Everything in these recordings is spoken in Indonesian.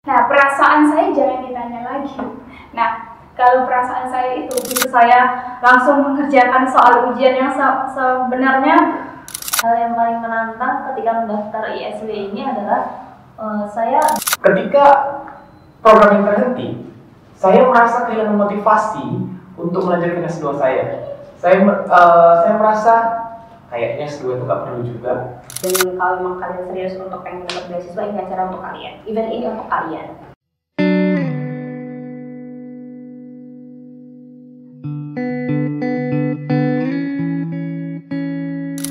Nah, perasaan saya jangan ditanya lagi. Nah, kalau perasaan saya itu, begitu saya langsung mengerjakan soal ujian yang sebenarnya hal yang paling menantang ketika mendaftar ISW ini adalah saya ketika program ini terhenti, saya merasa kehilangan motivasi untuk melanjutkan S2 saya. Saya merasa kayaknya S2 itu gak perlu juga. Dan kalau memang kalian serius untuk pengen dapat beasiswa, ini acara untuk kalian. Event ini untuk kalian.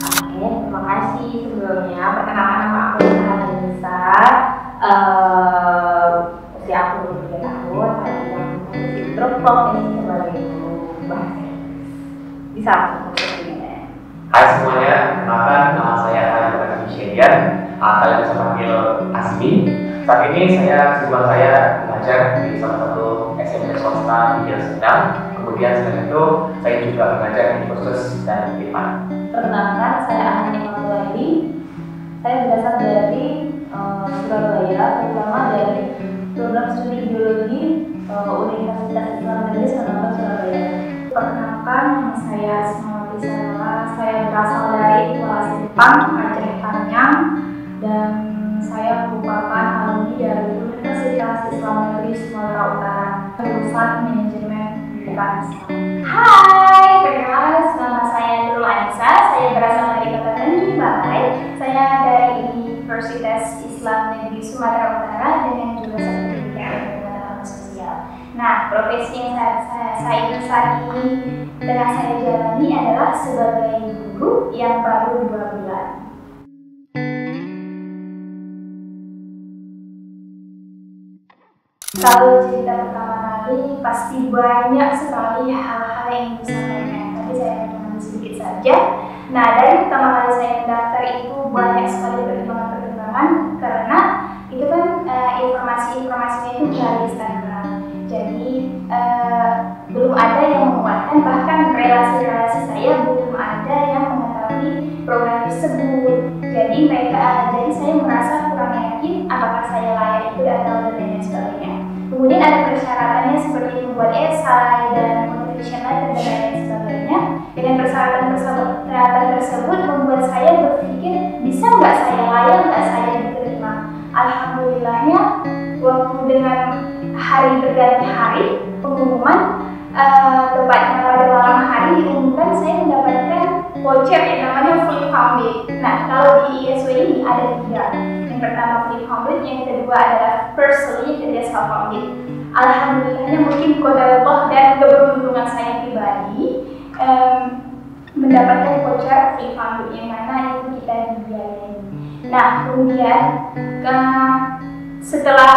Oke, terima kasih sebelumnya. Perkenalkan nama aku Nisa. Usia aku 23 tahun. Tadi yang sindrom ini sebagai guru bahasa Inggris. Bisa langsung sepertinya. Hai semuanya, kenalkan nama saya Alif Syedian. Kalian bisa panggil Asmi. Saat ini kesibukan saya mengajar di salah satu SMP swasta di Jalan Sendang. Kemudian selain itu saya juga mengajar di kursus dan Irfan. Perkenalkan, saya Ani Mauladi. Saya berasal dari Surabaya, terutama dari program studi ideologi Universitas Islam Negeri Sanata Surabaya. Perkenalkan, nama saya Asma Tisala. Saya berasal dari kelas Jepang, Aceh Tanyang, dan saya merupakan alumni dari Universitas Islam Negeri Sumatera Utara, jurusan Manajemen Pendidikan Islam. Hai, perkenalkan nama saya Nurul Anissa. Saya berasal dari Kota Tanjung Balai. Saya dari Universitas Islam Negeri Sumatera Utara dengan jurusan Pendidikan dan Pengetahuan Sosial. Nah, profesi yang saat ini tengah saya jalani adalah sebagai guru yang baru 2 bulan. Kalau cerita pertama kali, pasti banyak sekali hal-hal yang disampaikan. Tapi saya akan mengambil sedikit saja. Nah, dari pertama kali saya mendaftar itu banyak sekali pertimbangan-pertimbangan karena itu kan informasinya itu dari Instagram. Jadi belum ada yang menguatkan, bahkan relasi-relasi saya belum ada yang mengetahui program tersebut. Jadi saya merasa kurang yakin apakah saya layak ikut atau dan sebagainya. Kemudian ada persyaratannya seperti membuat esai dan motivation letter dan lain sebagainya. Dengan persyaratan tersebut membuat saya berpikir, bisa nggak saya layak, nggak saya diterima. Alhamdulillahnya, waktu dengan hari berganti hari pengumuman, tepatnya pada malam hari diumumkan saya mendapatkan voucher yang namanya fully funded. Nah, kalau di ISW ini ada 3. Yang pertama fully funded, yang kedua adalah partially dan self funded. Alhamdulillahnya mungkin qadarullah dan keberuntungan saya pribadi mendapatkan voucher fully funded yang mana itu kita dibiayai. Nah, kemudian setelah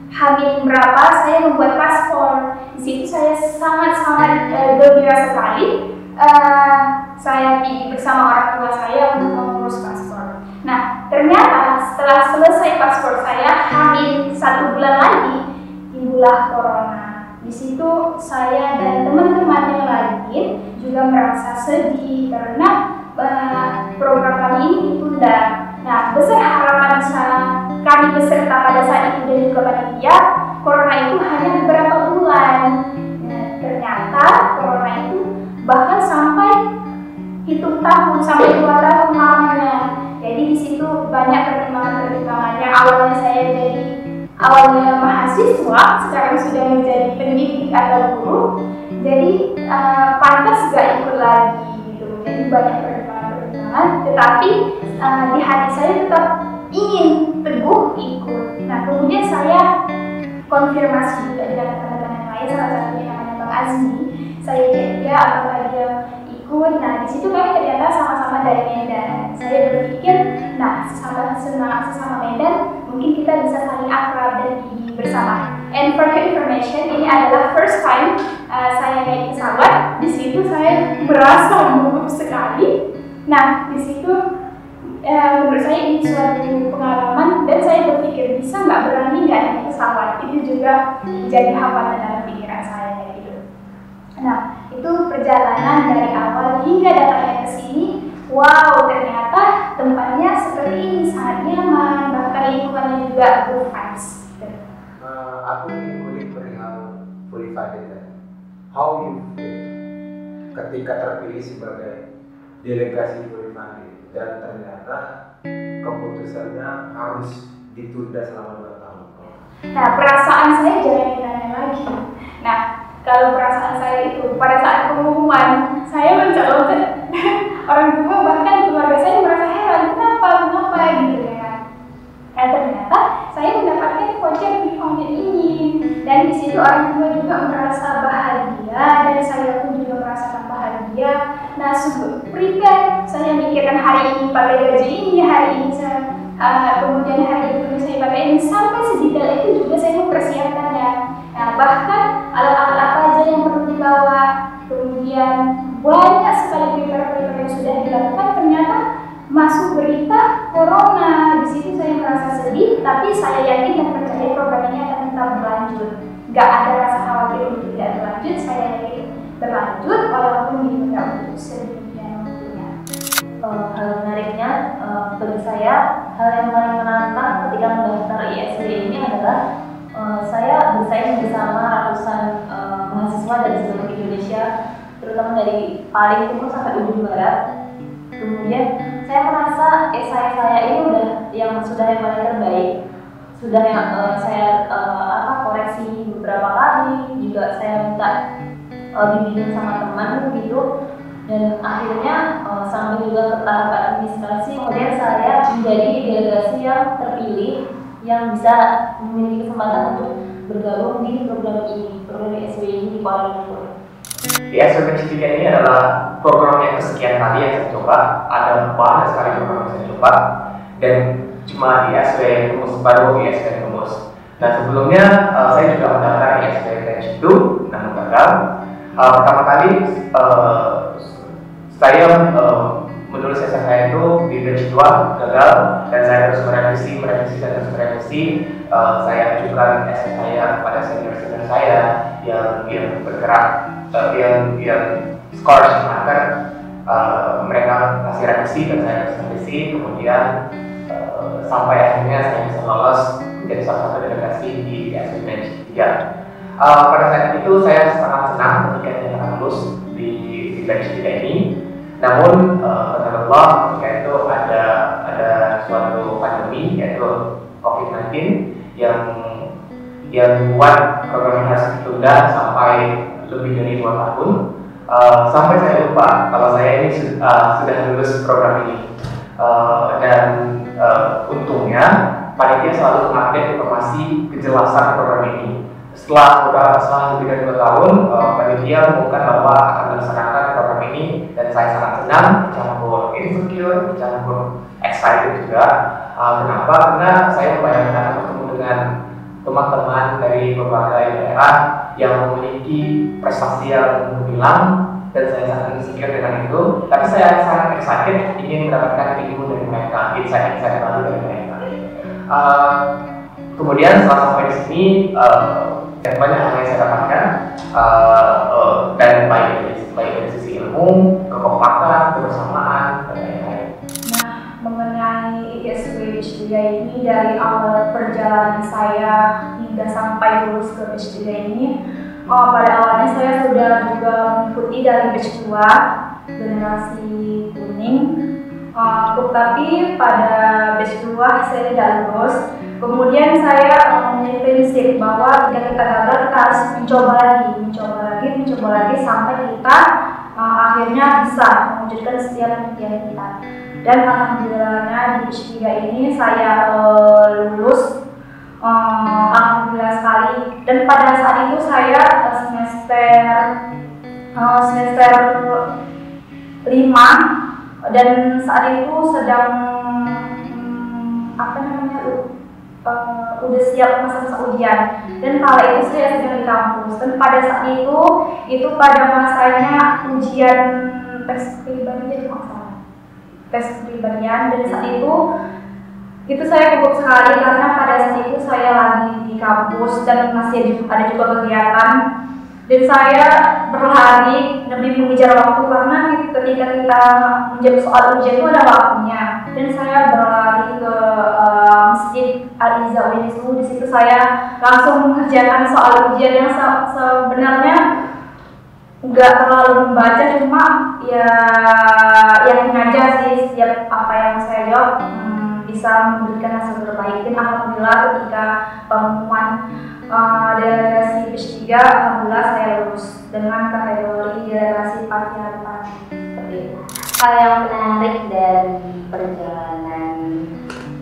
hamil berapa saya membuat paspor. Di situ saya sangat gembira sekali. Saya pergi bersama orang tua saya untuk mengurus paspor. Nah, ternyata setelah selesai paspor saya hamil 1 bulan lagi, timbullah corona. Di situ saya dan teman-teman yang lain juga merasa sedih karena program kami ini ditunda. Nah, besar harapan kami peserta pada saat itu dan juga panitia, corona itu hanya beberapa bulan. Nah, ternyata corona itu bahkan sampai hitung tahun, sampai 2 tahun lamanya. Jadi di situ banyak pertimbangan-pertimbangannya. Awalnya mahasiswa, sekarang sudah menjadi pendidik atau guru. Jadi pantas gak ikut lagi gitu. Jadi banyak pertimbangan, tetapi di hati saya tetap ingin teguh ikut. Nah, kemudian saya konfirmasi juga dengan teman-teman yang lain, salah satunya namanya Bang Azmi. Saya cek dia apakah dia ikut. Nah, di situ kami ternyata sama-sama dari Medan. Saya berpikir, nah sesama Medan, mungkin kita bisa saling akrab dan pergi bersama. And for your information, ini adalah first time saya naik pesawat. Di situ saya merasa gugup sekali. Nah, di situ menurut saya ini suatu pengalaman dan saya berpikir bisa nggak berani nggak naik pesawat. Itu juga jadi hambatan dalam pikiran saya kayak gitu. Nah, itu perjalanan dari awal hingga datangnya ke sini. Wow, ternyata tempatnya seperti ini, sangat nyaman, bahkan lingkungannya juga good vibes. Aku ingin kulik perihal fully funded. How you feel ketika terpilih sebagai delegasi fully funded dan ternyata keputusannya harus ditunda selama 2 tahun. Nah, perasaan saya jangan ditanya lagi. Nah, kalau perasaan saya itu pada saat pengumuman saya mencalonkan orang tua bahkan keluarga saya merasa heran kenapa gitu ya. Nah, ternyata saya mendapatkan voucher fully funded ini dan di situ orang tua juga merasa bahagia dan saya pun juga merasakan bahagia. Nah, prepare saya mikirkan hari ini pakai gaji ini, hari ini saya kemudian hari itu saya pakai ini, sampai sedetail itu juga saya mempersiapkannya. Nah, bahkan alat-alat apa aja yang perlu dibawa, kemudian banyak sekali prepare yang sudah dilakukan. Ternyata masuk berita corona, di situ saya merasa sedih, tapi saya yakin dan percaya program ini akan tetap berlanjut. Gak ada rasa khawatir untuk tidak berlanjut, saya yakin berlanjut walaupun tidak untuk sedemikian waktunya. Hal menariknya bagi saya, hal yang paling menantang ketika mendaftar ISW ini adalah saya bersaing bersama ratusan mahasiswa dari seluruh Indonesia, terutama dari paling timur sampai ujung barat. Kemudian saya merasa saya ini sudah yang paling terbaik, sudah yang saya koreksi beberapa kali, juga saya minta bimbingan sama teman gitu. Dan akhirnya sambil juga ke tahap administrasi, kemudian saya menjadi delegasi yang terpilih yang bisa memiliki kesempatan untuk bergabung di program ISW ini di Kuala Lumpur. ISW Pendidikan ini adalah program yang kesekian kali yang saya coba. Ada banyak sekali program yang saya coba dan cuma ISW Rumus baru ISW Rumus. Nah, sebelumnya saya juga mendaftar ISW Batch 2 namun gagal. Pertama kali saya menulis essay saya itu di batch 2 gagal dan saya harus merevisi. Saya ajukan essay saya kepada senior saya yang bergerak yang scores agar mereka kasih revisi dan saya harus revisi. Kemudian sampai akhirnya saya bisa lolos menjadi salah satu delegasi di ISW Batch 3. Pada saat itu saya sangat senang ketika saya lulus di batch 3 ini. Namun benar Allah ketika itu ada suatu pandemi yaitu COVID-19 yang membuat program ini harus ditunda sampai lebih dari 2 tahun. Sampai saya lupa kalau saya ini sudah lulus program ini. Dan untungnya panitia selalu mengupdate informasi kejelasan program ini. Setelah lebih dari 2 tahun, panitia mengumumkan bahwa akan melaksanakan program ini dan saya sangat senang, dicampur insecure, dicampur excited juga. Kenapa? Karena saya membayangkan bertemu dengan teman-teman dari berbagai daerah yang memiliki prestasi yang gemilang dan saya sangat insecure dengan itu. Tapi saya sangat excited ingin mendapatkan ilmu dari mereka, insight-insight baru dari mereka. Kemudian setelah sampai di sini, banyak hal yang saya dapatkan dan baik dari sisi ilmu, kekompakan, kebersamaan, dan lain-lain. Nah, mengenai ISW Batch 3 ini dari awal perjalanan saya hingga sampai lulus ke Batch 3 ini, pada awalnya saya sudah juga mengikuti dari Batch 2 generasi kuning, tapi pada Batch 2 saya tidak lulus. Kemudian saya mempunyai prinsip bahwa jika kita gagal kita harus mencoba lagi sampai kita akhirnya bisa mewujudkan setiap impian kita. Dan alhamdulillahnya di batch 3 ini saya lulus, alhamdulillah sekali. Dan pada saat itu saya semester 5 dan saat itu sedang udah siap masa-masa ujian dan kala itu saya sedang di kampus dan pada saat itu pada masanya ujian tes kepribadian dan saat itu saya gugup sekali karena pada saat itu saya lagi di kampus dan masih ada juga kegiatan dan saya berlari demi mengejar waktu karena ketika kita menjawab soal ujian itu ada waktunya. dan saya berlari ke Masjid Al-Izza UNISU. Di situ saya langsung mengerjakan soal ujian yang sebenarnya nggak terlalu membaca, cuma ya yakin aja sih setiap apa yang saya jawab bisa memberikan hasil terbaik. Dan alhamdulillah ketika pengumuman delegasi PIS 3, alhamdulillah saya lulus dengan kategori delegasi Pakistan seperti itu. Hal yang menarik dari perjalanan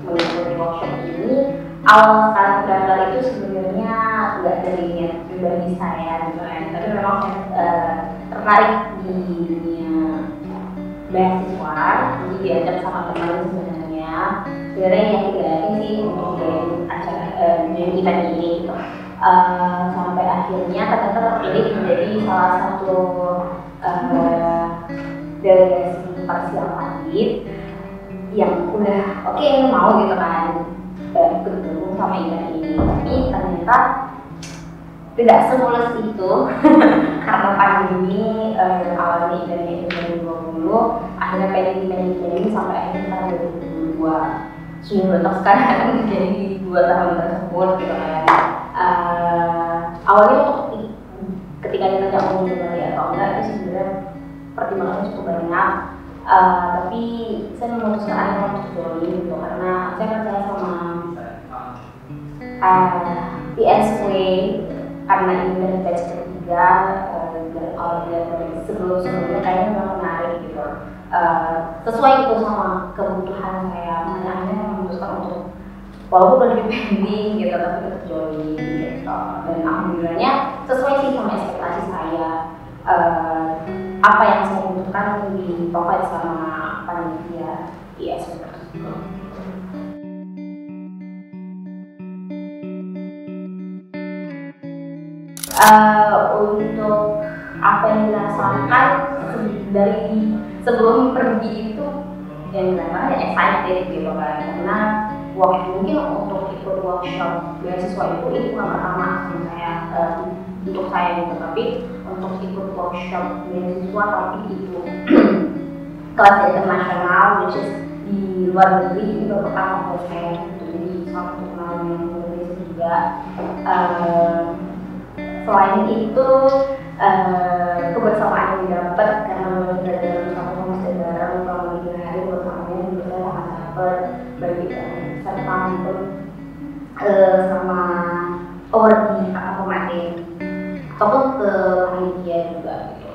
mengikuti workshop ini, awal sekali berangkat itu sebenarnya nggak dari niat pribadi saya gitu kan, tapi memang saya tertarik di dunia beasiswa, jadi diajak sama teman sebenarnya yang tidak sih untuk acara event ini gitu. Sampai akhirnya ternyata terpilih menjadi salah satu delegasi parsial Madrid yang udah oke, mau gitu kan bergabung sama event ini, tapi ternyata tidak semulus itu karena pandemi. Awalnya eventnya itu 2020, akhirnya pending sampai akhirnya tahun 2022 sudah betul sekarang jadi 2 tahun tersebut gitu kan. Awalnya untuk ketika ditanya mau kembali atau enggak itu sebenarnya pertimbangannya cukup banyak, tapi saya memutuskan untuk join gitu karena saya percaya sama PSW karena ini dari batch ketiga dan awalnya sebelumnya kayaknya memang menarik gitu, sesuai itu sama kebutuhan saya, makanya memutuskan untuk walaupun lebih pending gitu tapi tetap join gitu. Dan alhamdulillahnya sesuai sih sama ekspektasi saya, apa yang saya butuhkan di pokoknya sama panitia seperti itu. Untuk apa yang dirasakan dari sebelum pergi itu yang namanya excited gitu kan, karena mungkin untuk ikut workshop beasiswa itu bukan pertama sama saya, untuk saya gitu, tapi untuk ikut workshop beasiswa tapi itu kelas internasional, which is di luar negeri, itu pertama buat saya gitu. Jadi satu pengalaman yang luar biasa juga. Selain itu kebersamaan yang didapat karena belajar bersama masih bareng selama 3 hari bersamanya juga saya sangat dapat bagi serta itu sama di atau materi ataupun ke panitia juga gitu.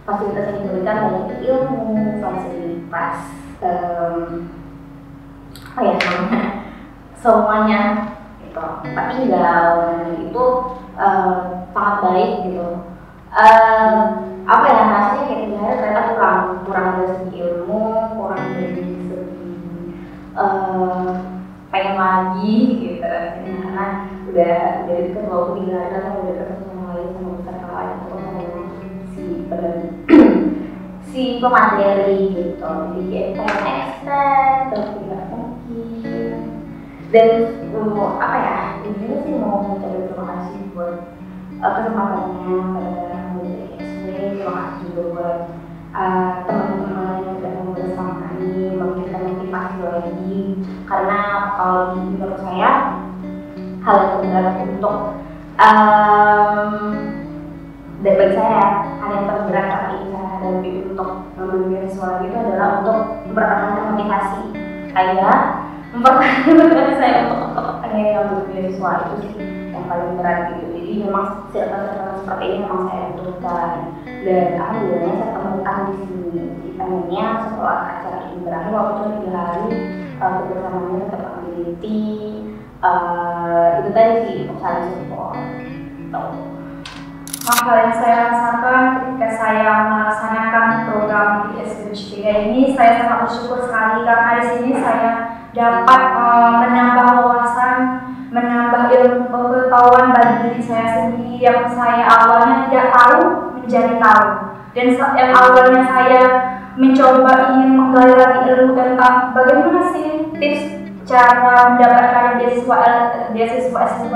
Fasilitas yang diberikan banyak ilmu, fasilitas semuanya gitu. Tempat tinggal itu sangat baik gitu. Rasanya kayak ternyata kurang dari segi ilmu, kurang dari segi pengen lagi gitu, karena udah dari ke 23 hari kan udah ketemu sama lain sama peserta lain atau sama si pemateri gitu, jadi kayak pengen extend tapi tidak mungkin. Dan intinya sih mau mengucapkan terima kasih buat kesempatannya pada PSW, terima kasih juga buat teman-teman yang sudah bersama kami memberikan motivasi lagi, karena kalau menurut saya hal yang terberat untuk dan bagi saya hal yang terberat saat ini saya hadapi untuk mengambil beasiswa itu adalah untuk mempertahankan motivasi mempertahankan saya untuk pengen ngambil beasiswa itu sih yang paling berat gitu. Jadi memang circle seperti ini memang saya butuhkan, dan alhamdulillah saya temukan di sini. Pengennya setelah acara ini berakhir waktu 3 hari kebersamaannya tetap ability itu tadi sih untuk saling support gitu. Hal yang saya rasakan ketika saya melaksanakan program PSW 3 ini, saya sangat bersyukur sekali karena di sini saya dapat menambah wawasan, menambah ilmu pengetahuan bagi diri saya sendiri yang saya awalnya tidak tahu menjadi tahu, dan yang awalnya saya mencoba ingin menggali lagi ilmu tentang bagaimana sih tips cara mendapatkan beasiswa S2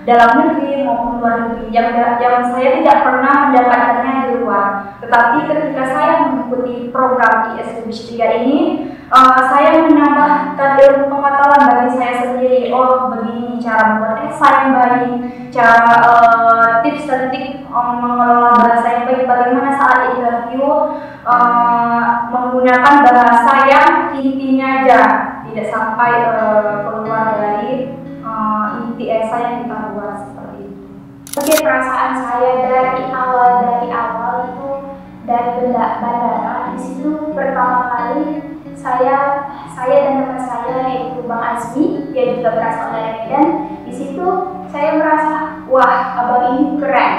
dalam negeri maupun luar negeri yang saya tidak pernah mendapatkannya di luar. Tetapi ketika saya mengikuti program ISBC 3 ini, saya menambahkan ilmu pengetahuan bagi saya sendiri. Oh, begini cara membuat esai yang baik, cara tips dan trik mengelola bahasa yang baik, bagaimana saat interview menggunakan bahasa yang intinya aja, tidak sampai keluar dari inti esai yang kita buat seperti itu. Oke, perasaan saya dari awal itu dari bandara. Di situ pertama kali saya dan teman saya yaitu Bang Azmi, dia juga berasal dari Medan. Di situ saya merasa, wah, abang ini keren.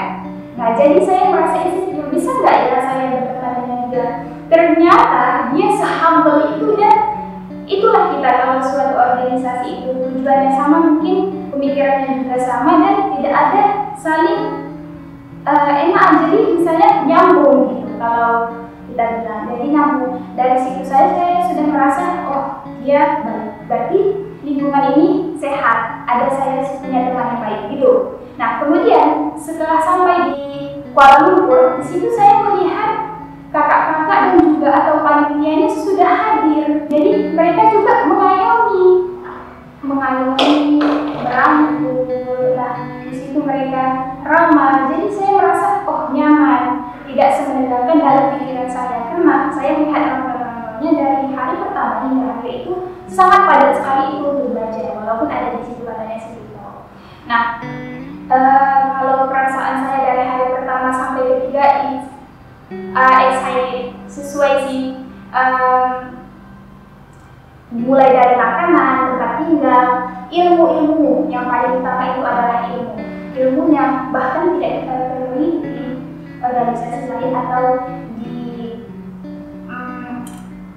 Nah, jadi saya merasa insecure, bisa nggak ya saya berteman dengan dia? Ternyata dia se-humble itu, dan itulah kita kalau suatu organisasi itu tujuannya sama, mungkin pemikirannya juga sama, dan tidak ada saling enak. Jadi misalnya nyambung gitu kalau kita bilang, jadi nyambung. Dari situ saya sudah merasa, oh dia baik, berarti lingkungan ini sehat, ada saya punya teman yang baik gitu. Nah, kemudian setelah sampai di Kuala Lumpur, di situ saya melihat kakak-kakak dan juga atau panitianya sudah hadir. Jadi mereka juga mengayomi, merangkul. Nah, di situ mereka ramah. Jadi saya merasa, oh nyaman, tidak semenegangkan dalam pikiran saya, karena saya melihat orang-orangnya dari hari pertama hingga akhir itu sangat padat sekali itu untuk belajar, walaupun ada di situ katanya segitu. Nah, kalau perasaan saya dari hari pertama sampai ketiga, saya sesuai sih, mulai dari makanan, tempat tinggal, ilmu yang paling utama itu adalah ilmu yang bahkan tidak kita temui di organisasi lain atau di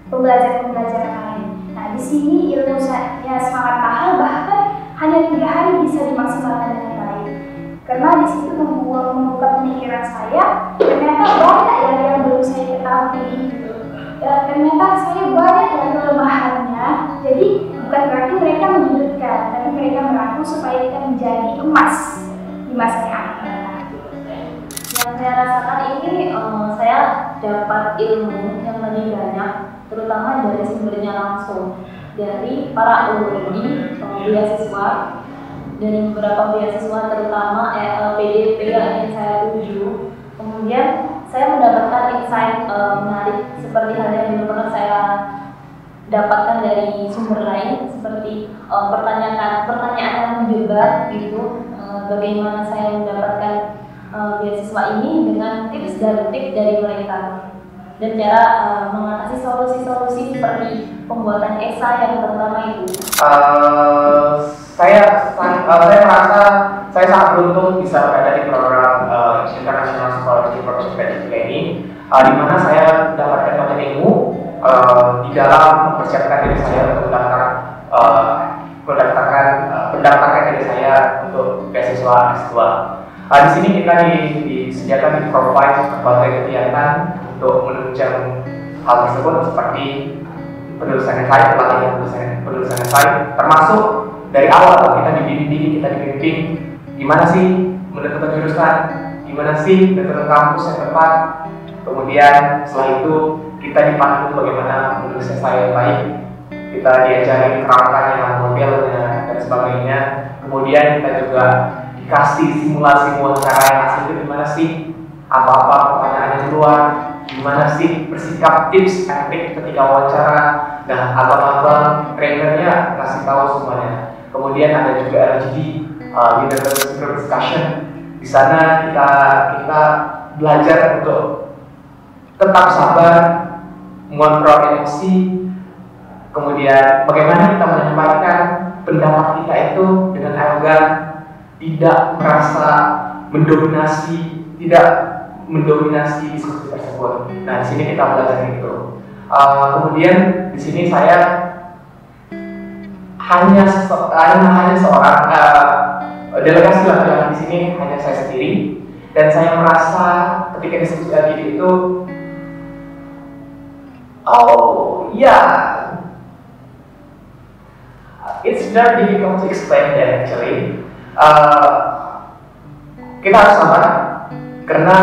pembelajaran lain. Nah, di sini ilmunya sangat mahal, bahkan hanya 3 hari bisa dimaksimalkan dengan baik. Karena di situ membuka pemikiran saya, ternyata banyak yang belum saya ketahui gitu. Ternyata saya banyak yang kelemahannya. Jadi bukan berarti mereka menyudutkan, tapi mereka merangkul supaya kita menjadi emas di masa yang akan datang. Yang saya rasakan ini, saya dapat ilmu yang lebih banyak, terutama dari sumbernya langsung, dari para alumni beasiswa, dari beberapa beasiswa terutama PDP yang ingin saya tuju. Kemudian saya mendapatkan insight menarik seperti hal yang belum pernah saya dapatkan dari sumber lain, seperti pertanyaan yang menjebak gitu. Bagaimana saya mendapatkan beasiswa ini dengan tips dan trik dari mereka, dan cara mengatasi solusi-solusi seperti pembuatan esai yang pertama itu. Saya merasa saya sangat beruntung bisa berada di program International Scholarship Program PDP ini, di mana saya mendapatkan banyak ilmu di dalam mempersiapkan diri saya untuk mendaftarkan diri saya untuk beasiswa S2. Di sini kita disediakan di provide berbagai kegiatan untuk menunjang hal tersebut, seperti penulisan esai, pelatihan penulisan esai, termasuk dari awal kita dibimbing gimana sih menentukan jurusan, gimana sih menentukan kampus yang tepat. Kemudian setelah itu kita dipandu bagaimana menulis esai yang baik, kita diajari kerangkanya, modelnya dan sebagainya. Kemudian kita juga dikasih simulasi wawancara yang asli itu gimana sih, apa-apa pertanyaan yang keluar, gimana sih bersikap, tips and trik ketika wawancara. Nah, abang-abang trainernya kasih tahu semuanya. Kemudian ada juga LGD, Leadership Group Discussion. Di sana kita belajar untuk tetap sabar, mengontrol emosi. Kemudian bagaimana kita menyampaikan pendapat kita itu dengan elegan, tidak merasa mendominasi diskusi tersebut. Nah, di sini kita belajar itu. Kemudian di sini saya hanya seorang delegasi laki-laki di sini, hanya saya sendiri, dan saya merasa ketika diskusi LGD itu, it's very difficult to explain that actually. kita harus sabar karena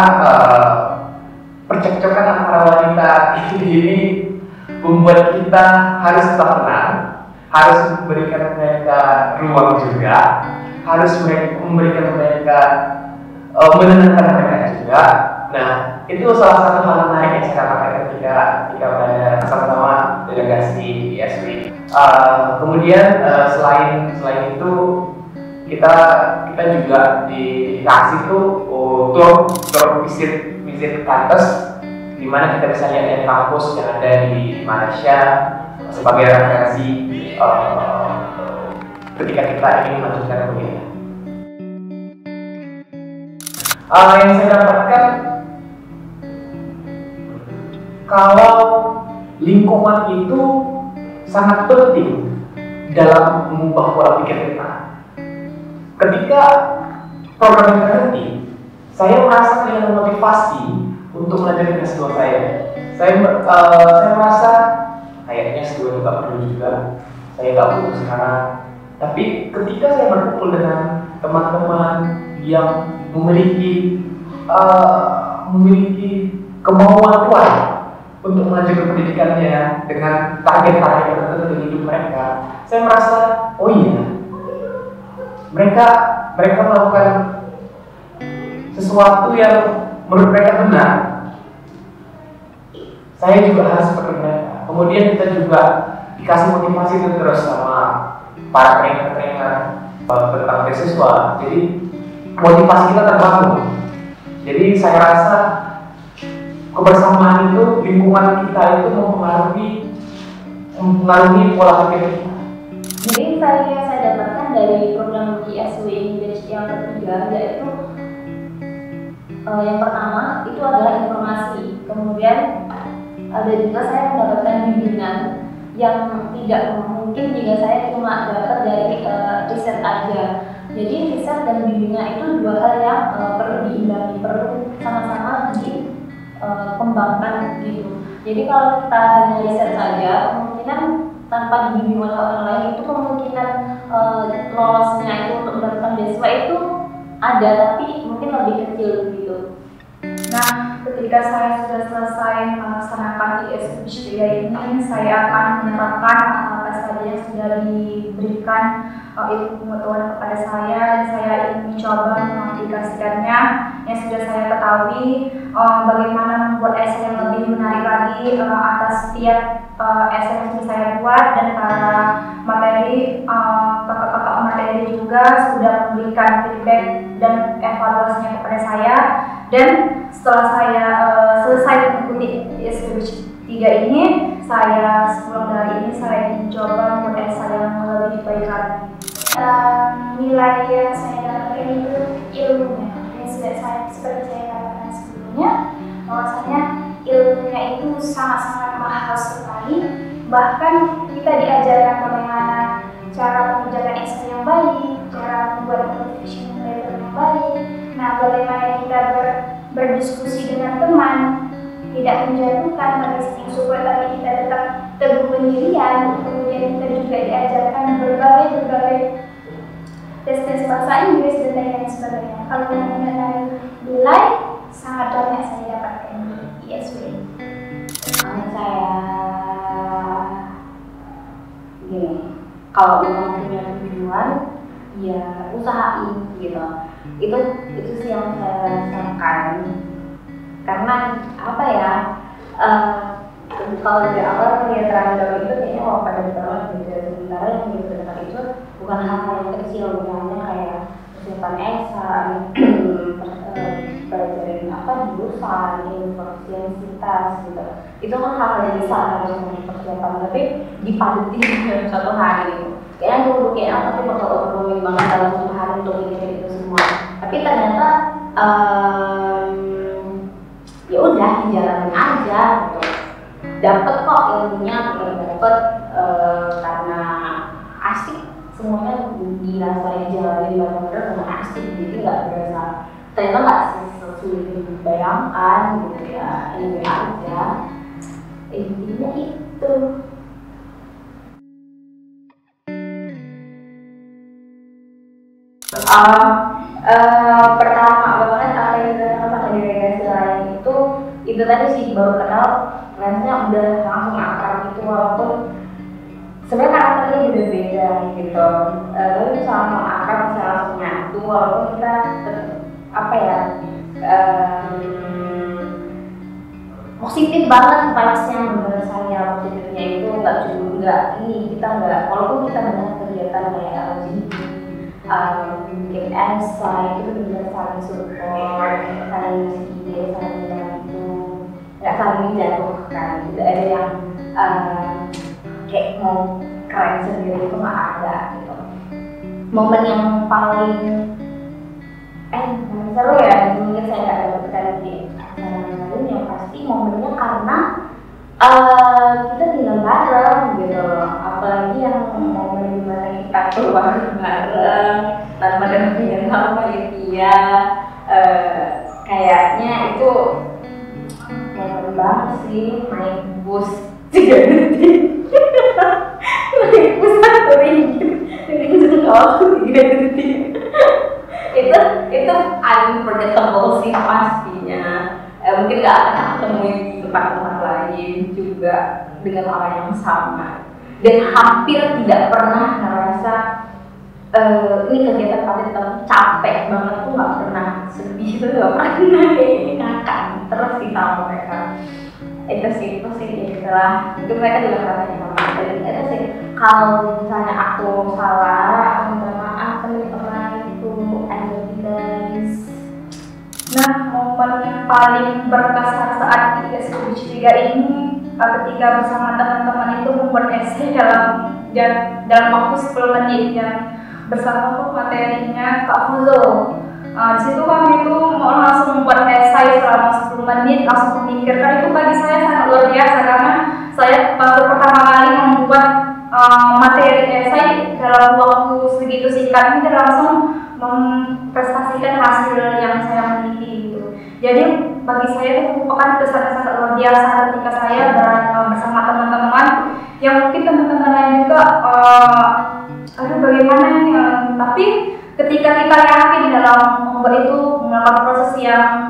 percekcokan antara wanita ini membuat kita harus tetap tenang, harus memberikan mereka ruang juga, harus memberikan mereka menenangkan mereka juga. Nah, itu salah satu hal menarik yang saya dapatkan ketika belajar sama-sama delegasi ISW. Kemudian selain itu kita juga dikasih tour visit kampus, di mana kita bisa lihat kampus yang ada di Malaysia sebagai referensi ketika kita ingin melanjutkan kuliah. Yang saya dapatkan, kalau lingkungan itu sangat penting dalam mengubah pola pikir kita. Ketika program ini berhenti, saya merasa kehilangan motivasi untuk melanjutkan S2 saya. Saya merasa kayaknya S2 itu gak perlu juga, saya gak butuh sekarang. Tapi ketika saya berkumpul dengan teman-teman yang memiliki kemauan kuat untuk melanjutkan pendidikannya dengan target-target tertentu di hidup mereka, saya merasa, oh iya, mereka melakukan sesuatu yang menurut mereka benar. Saya juga harus seperti mereka. Kemudian kita juga dikasih motivasi terus sama para trainer tentang beasiswa. Jadi motivasi kita terbangun. Jadi saya rasa kebersamaan itu, lingkungan kita itu mempengaruhi pola pikir kita. Jadi saya dapatkan dari program ISW English yang ketiga, yaitu yang pertama itu adalah informasi. Kemudian ada juga saya mendapatkan bimbingan yang tidak mungkin jika saya cuma dapat dari riset aja. Jadi riset dan bimbingan itu dua hal yang perlu diimbangi, perlu sama-sama dikembangkan gitu. Jadi kalau kita hanya riset saja, kemungkinan tanpa dibimbing oleh orang lain itu kemungkinan lolosnya itu untuk mendapatkan beasiswa itu ada, tapi mungkin lebih kecil gitu. Nah, ketika saya sudah selesai melaksanakan ISW ini, saya akan menerapkan apa saja yang sudah diberikan ilmu pengetahuan kepada saya, dan saya ingin mencoba mengaplikasikannya yang sudah saya ketahui, bagaimana membuat essay yang lebih menarik lagi atas setiap essay yang sudah saya buat, dan para materi kakak-kakak materi juga sudah memberikan feedback dan evaluasinya kepada saya. Dan setelah saya selesai mengikuti ISW 3 ini, saya sebelum dari ini saya ingin coba membuat essay yang lebih baik lagi. Nilai yang saya dapatkan itu ilmunya, yang sudah seperti saya katakan sebelumnya, bahwasanya ilmunya itu sangat-sangat mahal sekali. Bahkan kita diajarkan bagaimana cara mengerjakan essay yang baik, cara membuat motivation letter yang baik. Nah, bagaimana kita berdiskusi dengan teman, tidak menjatuhkan, tapi saling support, tapi kita tetap teguh pendirian. Kemudian kita juga diajarkan berbagai tes bahasa Inggris dan lain sebagainya. Kalau yang mengenai nilai, sangat banyak saya dapatkan di ISW. Kalau memang punya tujuan, ya usahain gitu. Itu sih yang saya rasakan. Karena apa ya? Kalau dari awal lihat random itu kayaknya mau pada berteman gitu. Sementara yang di dekat itu bukan hal-hal yang kecil, misalnya kayak persiapan esai, pelajaran jurusan, universitas gitu. Itu kan hal yang bisa harus persiapan, tapi dipaduti dalam satu hari gitu. Kayaknya dulu apa sih bakal overwhelming banget dalam satu hari untuk mikirin itu semua. Tapi ternyata ya udah dijalanin aja gitu. Dapat kok ilmunya, dapat karena asik, semuanya dirasain jalanin benar-benar karena asik, jadi nggak berasa ternyata nggak sesulit dibayangkan gitu ya. Ini aja intinya itu. Pertama itu tadi sih, baru kenal rasanya udah langsung akrab gitu, walaupun sebenarnya karakternya juga beda gitu, tapi bisa langsung akrab, bisa langsung nyatu, walaupun kita apa ya, positif banget vibes-nya menurut saya. Positifnya itu nggak ini, kita nggak, walaupun kita banyak kegiatan kayak LGBT, bikin insight, itu benar saling support, saling ide, saling membantu, nggak saling menjatuhkan. Tidak ada yang kayak mau keren sendiri, itu nggak ada gitu. Momen yang paling seru ya, mungkin saya nggak dapatkan di acara yang pasti momennya karena kita tinggal bareng gitu, apalagi yang momen dimana kita keluar bareng tanpa dengan sama dia, kayaknya itu momen banget sih. Naik bus 3 detik naik bus 1 ringgit dengan waktu 3 detik itu unforgettable sih pastinya. Mungkin gak akan ketemu di tempat-tempat lain juga dengan orang yang sama, dan hampir tidak pernah ngerasa ini kegiatan pasti capek banget tuh, nggak pernah sedih tuh, nggak pernah kayak ngakak terus sih sama mereka. Itu sih itulah, itu mereka juga ngerasa sama. Dan itu sih, kalau misalnya aku salah, aku minta maaf teman-teman, itu I love you guys. Nah, momen yang paling berkesan saat di SKBC 3 ini ketika bersama teman-teman itu membuat essay dalam waktu 10 menit yang bersama materinya Kak Fuzo. Di situ kami itu mau langsung membuat esai selama 10 menit, langsung memikirkan. Itu bagi saya sangat luar biasa karena saya baru pertama kali membuat materi esai dalam waktu segitu singkat ini dan langsung memprestasikan hasil yang saya miliki gitu. Jadi bagi saya itu merupakan kesan sangat luar biasa ketika saya bersama teman-teman yang mungkin teman-teman lain juga aduh bagaimana nih, tapi ketika kita yakin dalam membuat itu, melakukan proses yang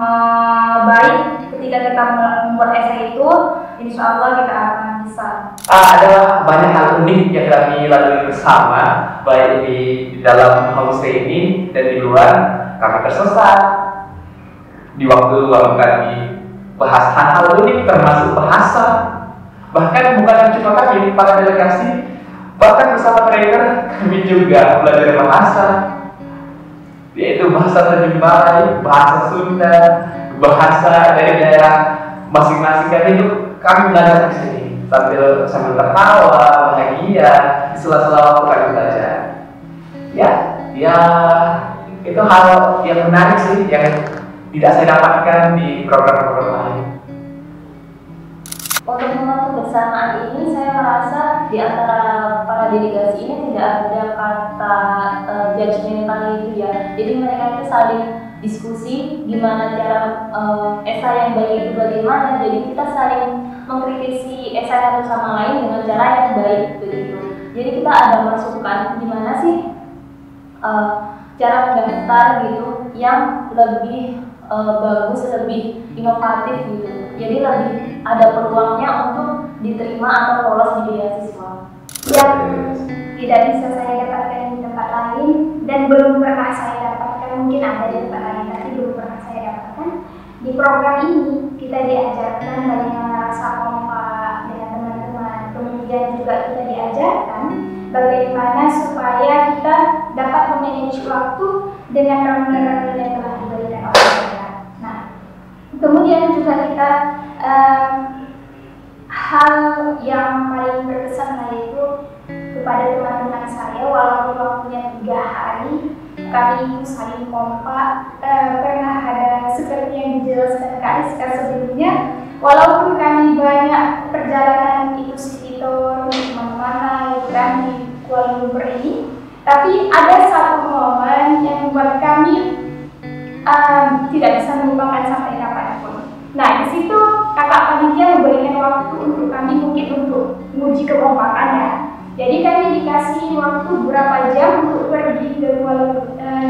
baik, ketika kita membuat esai itu, insya Allah kita akan bisa. Ada banyak hal unik yang kami lalui bersama, baik di dalam homestay ini dan di luar. Kami tersesat di waktu kami bahas hal-hal unik, termasuk bahasa. Bahkan bukan cuma kami, para delegasi, bahkan bersama trainer kami juga belajar bahasa, yaitu bahasa Tanjung Balai, bahasa Sunda, bahasa dari daerah masing-masing. Dan itu kami belajar di sini sambil tertawa, bahagia di sela-sela waktu kami belajar. Ya, itu hal yang menarik sih, yang tidak saya dapatkan di program-program lain. Untuk momen kebersamaan ini, saya merasa di antara para delegasi ini tidak ada kata judgmental itu ya. Jadi mereka itu saling diskusi gimana cara esai yang baik itu bagaimana. Jadi kita saling mengkritisi esai satu sama lain dengan cara yang baik begitu. Jadi kita ada masukan gimana sih cara mendaftar gitu yang lebih bagus, lebih inovatif gitu. Jadi lebih ada peluangnya untuk diterima atau lolos di beasiswa. Yang tidak bisa saya dapatkan di tempat lain dan belum pernah saya dapatkan, mungkin ada di tempat lain tapi belum pernah saya dapatkan. Di program ini kita diajarkan bagaimana rasa kompak dengan teman-teman. Kemudian juga kita diajarkan bagaimana supaya kita dapat memanage waktu dengan remunerasi yang telah diberikan oleh negara. Nah, kemudian juga kita hal yang paling berkesan yaitu kepada teman-teman saya, walaupun waktunya 3 hari, kami itu saling kompak. Pernah ada seperti yang dijelaskan Kak Iska sebelumnya, walaupun kami banyak perjalanan itu sekitar kemana-mana kan di Kuala Lumpur ini, tapi ada satu momen yang membuat kami tidak bisa melupakan sampai kapanpun. Nah, di situ kakak panitia memberikan waktu untuk kami mungkin untuk menguji kekompakan ya. Jadi kami dikasih waktu berapa jam untuk pergi ke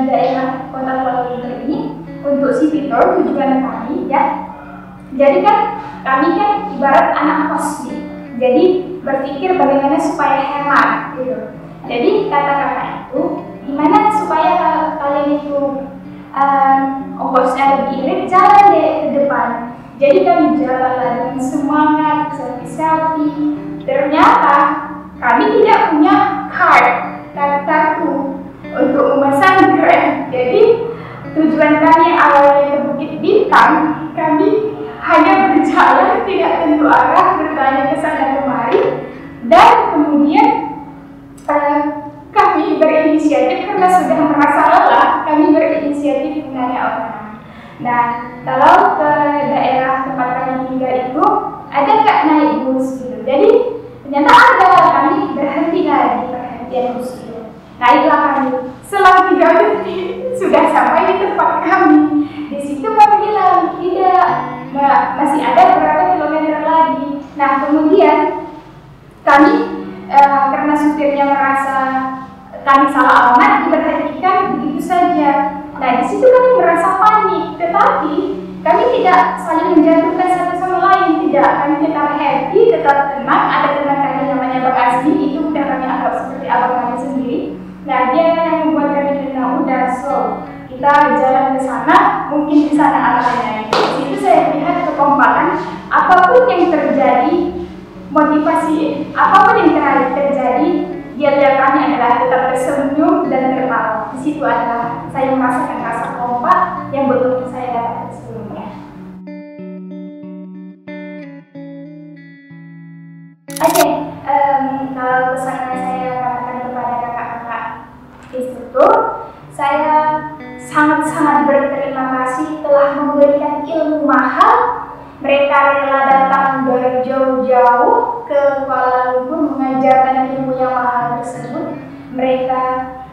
daerah kota Kuala Lumpur ini untuk city tour tujuan kami ya. Jadi kan kami kan ibarat anak kos gitu. Jadi berpikir bagaimana supaya hemat gitu. Jadi kata kakak itu, gimana supaya kalian itu ongkosnya lebih irit, jalan deh ke depan. Jadi kami jalan dengan semangat, selfie. Ternyata kami tidak punya kartu untuk memesan Grab. Jadi tujuan kami awalnya ke Bukit Bintang, kami hanya berjalan tidak tentu arah, bertanya ke sana kemari, dan kemudian kami berinisiatif karena sudah merasa lelah, kami berinisiatif menanya orang. Nah, kalau ke daerah tempat kami tinggal itu ada nggak naik bus gitu. Jadi ternyata ada, kami berhenti di perhentian bus itu. Naiklah kami, selang 3 detik sudah sampai di tempat kami. Di situ kami bilang tidak, masih ada beberapa kilometer lagi. Nah kemudian kami karena supirnya merasa kami salah alamat, diberhentikan begitu saja. Nah di situ kami merasa panik, tetapi kami tidak saling menjatuhkan satu sama lain, tidak. Kami tetap happy, tetap tenang. Ada teman kami namanya Bang Azmi, itu udah kami anggap seperti abang kami sendiri. Nah dia yang membuat kami tenang, udah so kita jalan ke sana, mungkin di sana arahnya. Di situ saya lihat kekompakan, apapun yang terjadi, motivasi apapun yang terjadi, dia lihat kami adalah tetap tersenyum dan tertawa. Di situ adalah saya merasakan rasa kompak yang betul saya dapat sebelumnya. Oke, kalau pesan yang saya katakan kepada kakak-kakak instruktur, saya sangat-sangat berterima kasih telah memberikan ilmu mahal. Mereka rela datang dari jauh-jauh ke Kuala Lumpur mengajarkan ilmu yang mahal tersebut. Mereka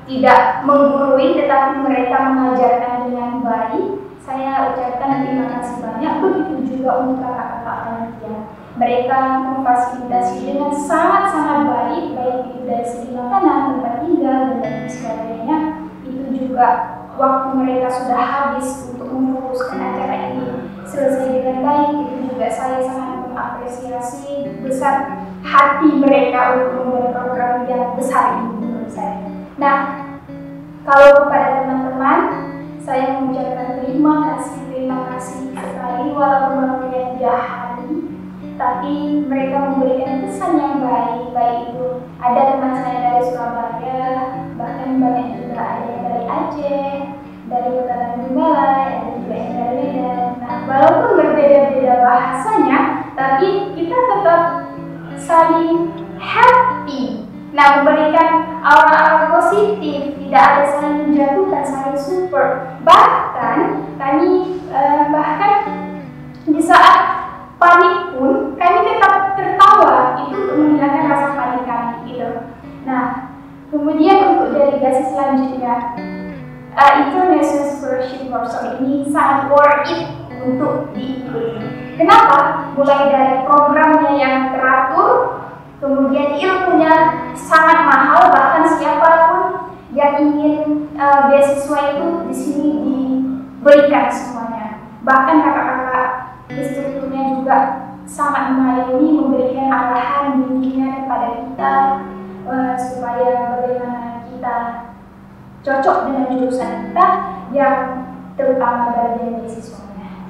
tidak menggurui, tetapi mereka mengajarkan dengan baik. Saya ucapkan terima kasih banyak. Begitu juga untuk kakak-kakak panitia. Mereka memfasilitasi dengan sangat-sangat baik, baik itu dari segi makanan, tempat tinggal, dan lain sebagainya. Itu juga waktu mereka sudah habis untuk memfokuskan acara ini selesai dengan baik. Itu juga saya sangat mengapresiasi besar hati mereka untuk membuat program yang besar ini menurut saya. Nah, kalau kepada teman-teman, saya mengucapkan terima kasih sekali, walaupun waktunya tidak hari, tapi mereka memberikan kesan yang baik. Baik itu ada teman saya dari Surabaya, bahkan banyak juga ada yang dari Aceh, dari Kota Tanjung Balai, ada juga yang dari Medan. Nah, walaupun berbeda-beda bahasanya, tapi kita tetap saling happy. Nah, memberikan aura-aura positif, tidak ada saling menjatuhkan, saling support. Bahkan kami di saat panik pun kami tetap tertawa, itu untuk menghilangkan rasa panik kami gitu. Nah, kemudian untuk delegasi selanjutnya, International Scholarship Workshop ini sangat worth it untuk diikuti. Kenapa? Mulai dari programnya yang teratur, kemudian ilmunya sangat mahal, bahkan siapapun yang ingin beasiswa itu di sini diberikan semuanya. Bahkan kakak-kakak instrukturnya juga sangat mengayomi, memberikan arahan, bimbingan kepada kita supaya bagaimana kita cocok dengan jurusan kita yang terutama bagian beasiswanya.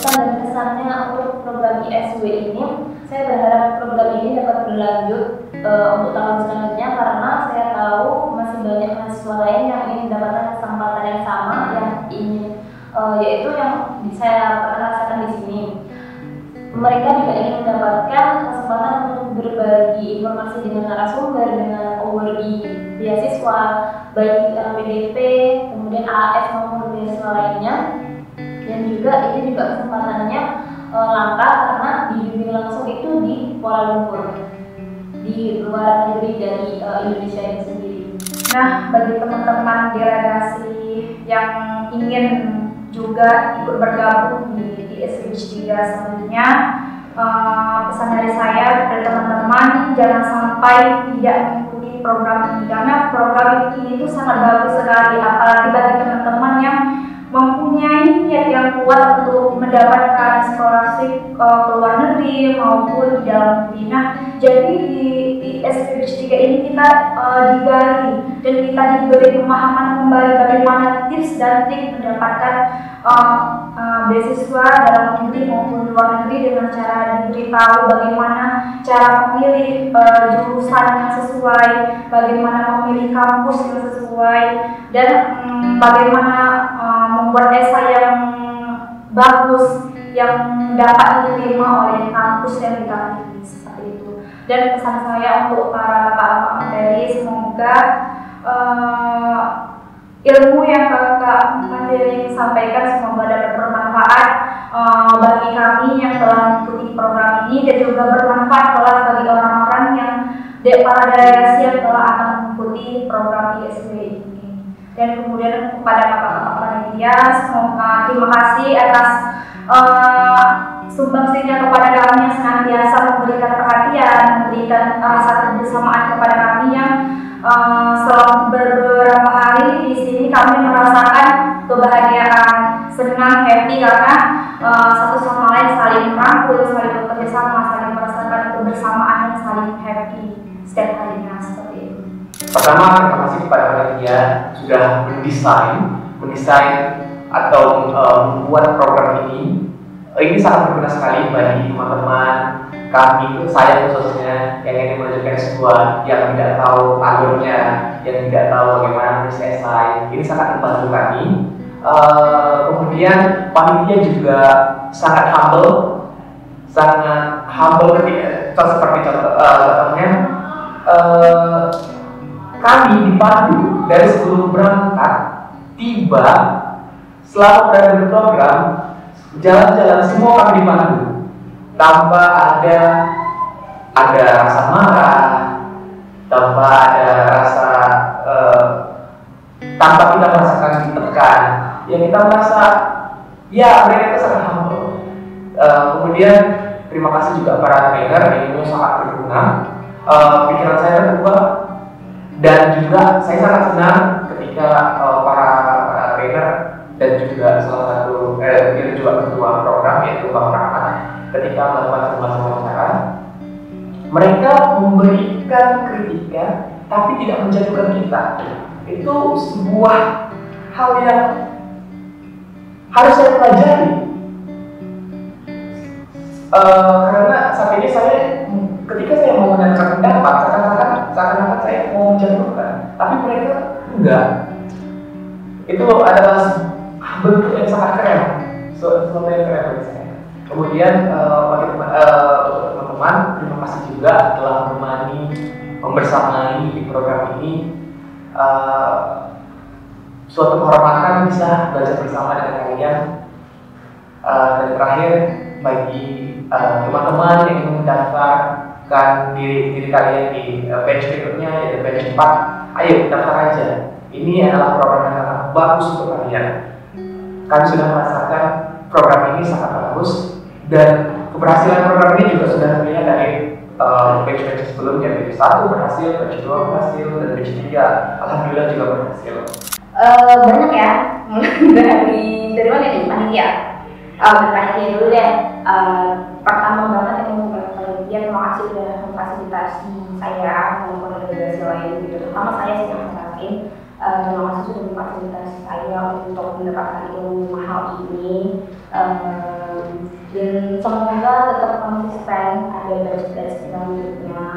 Pesan dan kesannya untuk program ISW ini, saya berharap program ini dapat berlanjut untuk tahun selanjutnya, karena saya tahu masih banyak mahasiswa lain yang ingin mendapatkan kesempatan yang sama, yang ingin yaitu yang saya rasakan di sini. Mereka juga ingin mendapatkan kesempatan untuk berbagi informasi dengan narasumber, dengan award beasiswa, baik PDP, kemudian AAS maupun beasiswa lainnya. Dan juga ini juga kesempatannya langka karena dibimbing langsung itu di Kuala Lumpur, di luar negeri dari Indonesia itu sendiri. Nah, bagi teman-teman delegasi yang ingin juga ikut bergabung di ISWH 3 selanjutnya, pesan dari saya kepada teman-teman, jangan sampai tidak mengikuti program ini, karena program ini itu sangat bagus sekali, apalagi bagi teman-teman yang mempunyai niat yang kuat kuat untuk mendapatkan scholarship ke luar negeri maupun di dalam negeri. Nah, jadi di SPBC 3 ini kita digali dan kita diberi pemahaman kembali bagaimana tips dan trik mendapatkan beasiswa dalam negeri maupun luar negeri, dengan cara diberitahu bagaimana cara memilih jurusan yang sesuai, bagaimana memilih kampus yang sesuai, dan bagaimana membuat esai yang bagus yang dapat diterima oleh kampus yang kita pilih, seperti itu. Dan pesan saya untuk para bapak-bapak materi, semoga ilmu yang kakak materi sampaikan semoga dapat bermanfaat bagi kami yang telah mengikuti program ini, dan juga bermanfaat kelak bagi orang-orang yang para delegasi yang telah akan mengikuti program ISB ini. Dan kemudian kepada bapak-bapak panitia, semoga terima kasih atas sumbangsinya kepada kami yang senantiasa memberikan perhatian, memberikan rasa kebersamaan kepada kami yang selama beberapa hari di sini kami merasakan kebahagiaan, senang, happy karena satu sama lain saling merangkul, saling bekerja sama, saling merasakan kebersamaan, saling happy setiap harinya, seperti itu. Pertama, terima kasih kepada panitia sudah mendesain atau membuat program ini. Ini sangat berguna sekali bagi teman-teman kami, saya khususnya yang ingin melanjutkan S2, yang tidak tahu alurnya, yang tidak tahu bagaimana menulis esai. Ini sangat membantu kami. Kemudian panitia juga sangat humble ketika seperti contohnya kami dipandu dari sebelum berangkat, tiba, selama berada di program, jalan-jalan semua kami dipandu tanpa ada rasa marah, tanpa ada rasa tanpa kita merasakan ditekan. Ya kita merasa ya mereka itu sangat humble. Kemudian terima kasih juga para trainer, ini sangat berguna. Pikiran saya terbuka. Dan juga saya sangat senang ketika para trainer dan juga salah satu dia juga ketua program yaitu Bang Rahmat, ketika melakukan sebuah wawancara, mereka memberikan kritikan tapi tidak menjatuhkan kita. Itu sebuah hal yang harus saya pelajari. Karena saat ini saya ketika saya mau menanyakan pendapat, seakan-akan saya mau menjatuhkan, tapi mereka enggak. Itu adalah bentuk yang sangat keren, sesuatu yang keren bagi saya. Kemudian bagi teman-teman, terima kasih juga telah membersamai di program ini. Suatu kehormatan bisa belajar bersama dengan kalian. Dan terakhir, bagi teman-teman yang ingin mendaftarkan diri kalian di batch berikutnya, yaitu batch 4, ayo daftar aja. Ini adalah program yang sangat bagus untuk kalian. Kami sudah merasakan program ini sangat bagus, dan keberhasilan program ini juga sudah terlihat dari batch sebelumnya. Batch 1 berhasil, batch 2 berhasil, dan batch 3 alhamdulillah juga berhasil. Banyak ya, dari mana nih panitia? Panitia dulu deh. Pertama banget yang panitia, terima kasih sudah memfasilitasi saya maupun delegasi lain gitu. Terutama saya sih yang ngerasain. Terima kasih sudah memfasilitasi saya untuk mendapatkan ilmu mahal ini. Dan semoga tetap konsisten ada batch selanjutnya,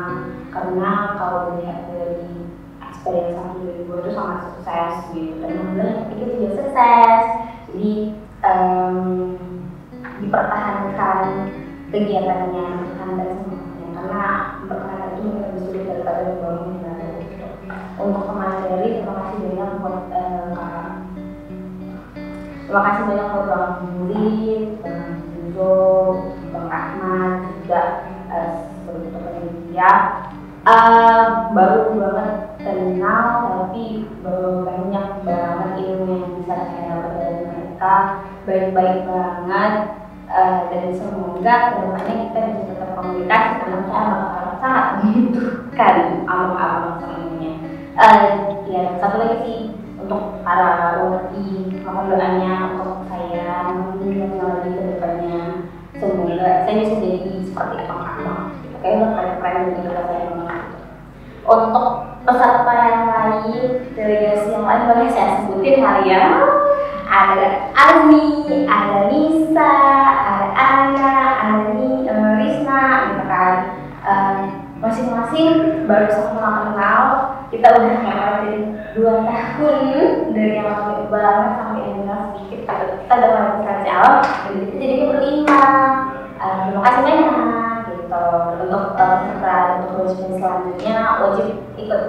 karena kalau dilihat dari experience aku 2002 itu sangat sukses gitu, dan alhamdulillah itu juga sukses. Jadi dipertahankan kegiatannya, dan semuanya, karena mempertahankan itu lebih sulit daripada membangun baru. Untuk pemateri, terima kasih banyak buat terima kasih banyak buat Bang Murid, Bang Judo, Bang Rahmat, juga sebagai panitia. Baru banget kenal, tapi banyak banget ilmu yang bisa saya dapat dari mereka, baik-baik banget. Dan semoga kedepannya kita bisa tetap komunikasi, karena saya bakal sangat membutuhkan abang-abang semuanya. Ya, satu lagi sih untuk para UNI, mohon doanya untuk saya, saya. Ada Azmi, ada Nisa, ada Ana, ada Risna, gitu kan. Masing-masing baru sama kenal. Kita udah ngelewatin 2 tahun dari yang lama banget sampai yang kenal sedikit. Kita udah mulai berkali alam dan kita jadinya berlima. Terima kasih banyak gitu. Untuk peserta untuk coaching selanjutnya wajib ikut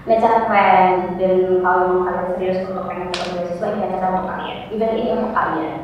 Mecara Keren, dan kalau memang kalian serius untuk pengen ikut beasiswa, ini acara untuk kalian. Event ini untuk kalian.